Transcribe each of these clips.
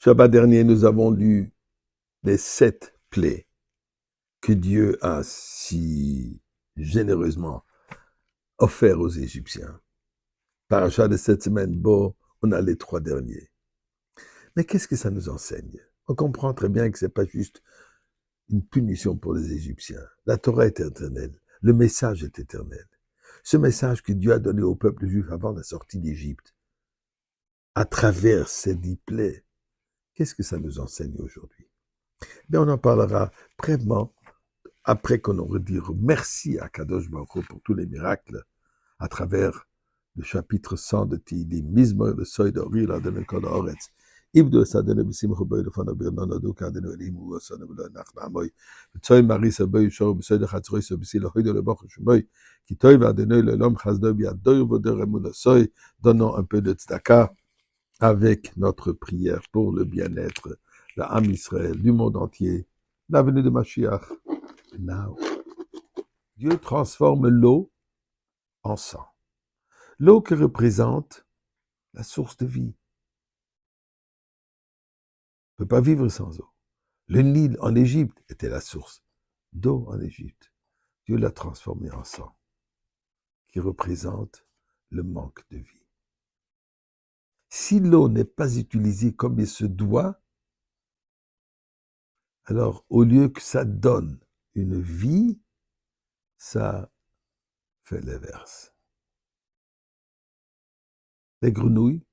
Shabbat dernier, nous avons lu les 7 plaies que Dieu a si généreusement offertes aux Égyptiens. Parachat de cette semaine, bon, on a les 3 derniers. Mais qu'est-ce que ça nous enseigne? On comprend très bien que ce n'est pas juste une punition pour les Égyptiens. La Torah est éternelle. Le message est éternel. Ce message que Dieu a donné au peuple juif avant la sortie d'Égypte, à travers ces 10 plaies, qu'est-ce que ça nous enseigne aujourd'hui? Bien, on en parlera brièvement après qu'on aurait dit merci à Kadosh Baruch Hu pour tous les miracles à travers le chapitre 100 de Tehillim. Mizmor le soy d'Ori l'Adonai kol haaretz. Ibdo s'adonne b'simcha boy le fana b'yonana do kadenu elim ou asana b'lo nachna moy. Tsoy maris boy shor b'soy de chatzroy so b'si le hoy de le bach shmoy. Ki toy v'adonai le lom chazdo b'yadoy v'oder emun soy. Donnons un peu de tzedaka avec notre prière pour le bien-être de l'âme Israël, du monde entier. La venue de Mashiach. Now. Dieu transforme l'eau en sang. L'eau qui représente la source de vie. On ne peut pas vivre sans eau. Le Nil en Égypte était la source d'eau en Égypte. Dieu l'a transformé en sang, qui représente le manque de vie. Si l'eau n'est pas utilisée comme il se doit, alors au lieu que ça donne une vie, ça fait l'inverse. Les grenouilles,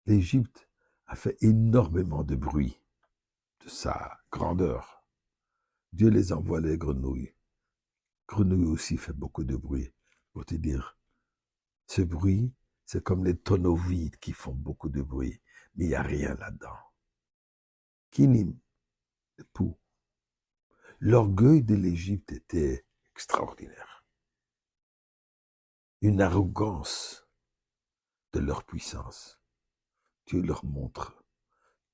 l'Égypte a fait énormément de bruit de sa grandeur. Dieu les envoie les grenouilles. Grenouille aussi fait beaucoup de bruit. Pour te dire, ce bruit, c'est comme les tonneaux vides qui font beaucoup de bruit, mais il n'y a rien là-dedans. Kinim, le pou. L'orgueil de l'Égypte était extraordinaire. Une arrogance de leur puissance. Dieu leur montre.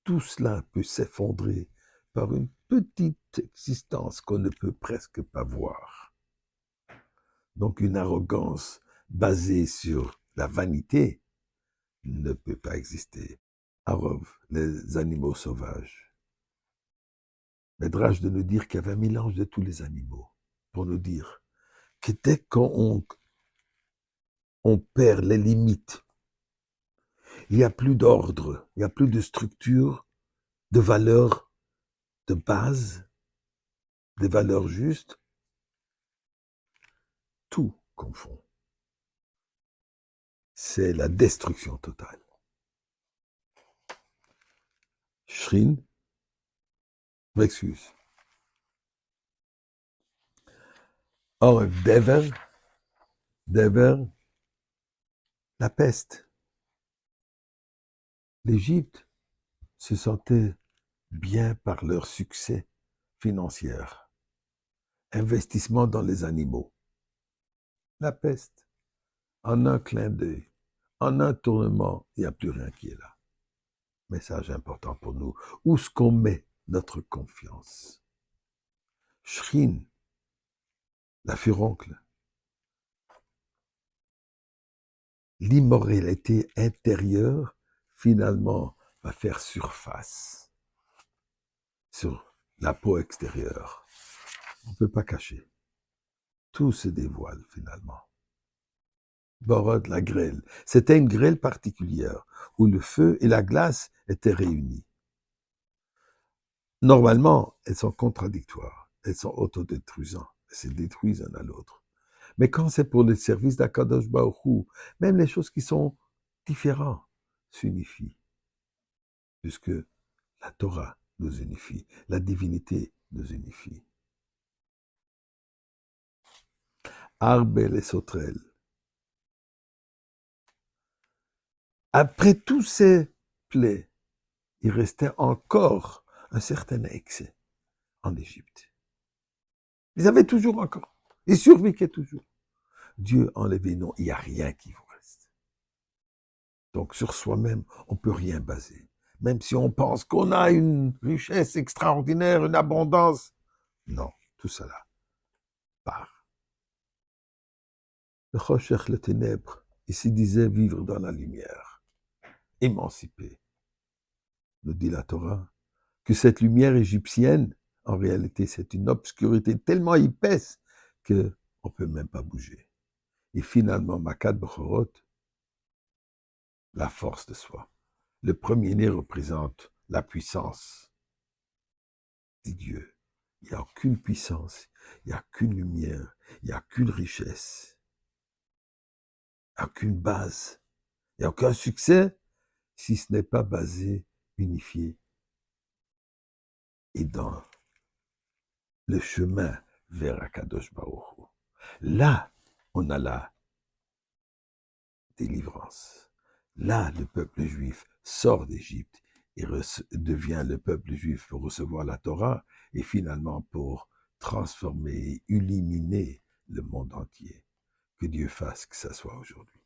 Tout cela peut s'effondrer par une petite existence qu'on ne peut presque pas voir. Donc une arrogance basée sur la vanité ne peut pas exister. Arov, les animaux sauvages. Médrage de nous dire qu'il y avait un mélange de tous les animaux, pour nous dire que dès qu'on perd les limites, il n'y a plus d'ordre, il n'y a plus de structure, de valeurs de base, des valeurs justes, tout confond. C'est la destruction totale. Shrin, m'excuse. Or, Dever, la peste. L'Égypte se sentait bien par leur succès financier. Investissement dans les animaux. La peste. En un clin d'œil, en un tournement, il n'y a plus rien qui est là. Message important pour nous. Où est-ce qu'on met notre confiance? Shrin, la furoncle. L'immoralité intérieure, finalement, va faire surface sur la peau extérieure. On ne peut pas cacher. Tout se dévoile, finalement. Borod, la grêle. C'était une grêle particulière, où le feu et la glace étaient réunis. Normalement, elles sont contradictoires, elles sont autodétruisantes, elles se détruisent l'un à l'autre. Mais quand c'est pour le service d'Akadosh Baruch Hu, même les choses qui sont différentes s'unifient, puisque la Torah nous unifie, la divinité nous unifie. Arbel et Sauterelle. Après tous ces plaies, il restait encore un certain excès en Égypte. Ils avaient toujours encore. Ils survivaient toujours. Dieu enlevé, non, il n'y a rien qui vous reste. Donc sur soi-même, on ne peut rien baser. Même si on pense qu'on a une richesse extraordinaire, une abondance. Non, tout cela part. Le Choshech, le ténèbre, ici disait vivre dans la lumière, émancipé. nous dit la Torah, que cette lumière égyptienne, en réalité, c'est une obscurité tellement épaisse qu'on ne peut même pas bouger. Et finalement, Makat Bechorot, la force de soi. Le premier-né représente la puissance de Dieu. Il n'y a aucune puissance, il n'y a qu'une lumière, il n'y a qu'une richesse, il n'y a aucune base, il n'y a aucun succès si ce n'est pas basé, unifié et dans le chemin vers Akadosh Baruch Hu. Là, on a la délivrance. Là, le peuple juif sort d'Égypte et devient le peuple juif pour recevoir la Torah et finalement pour transformer, illuminer le monde entier. Que Dieu fasse que ça soit aujourd'hui.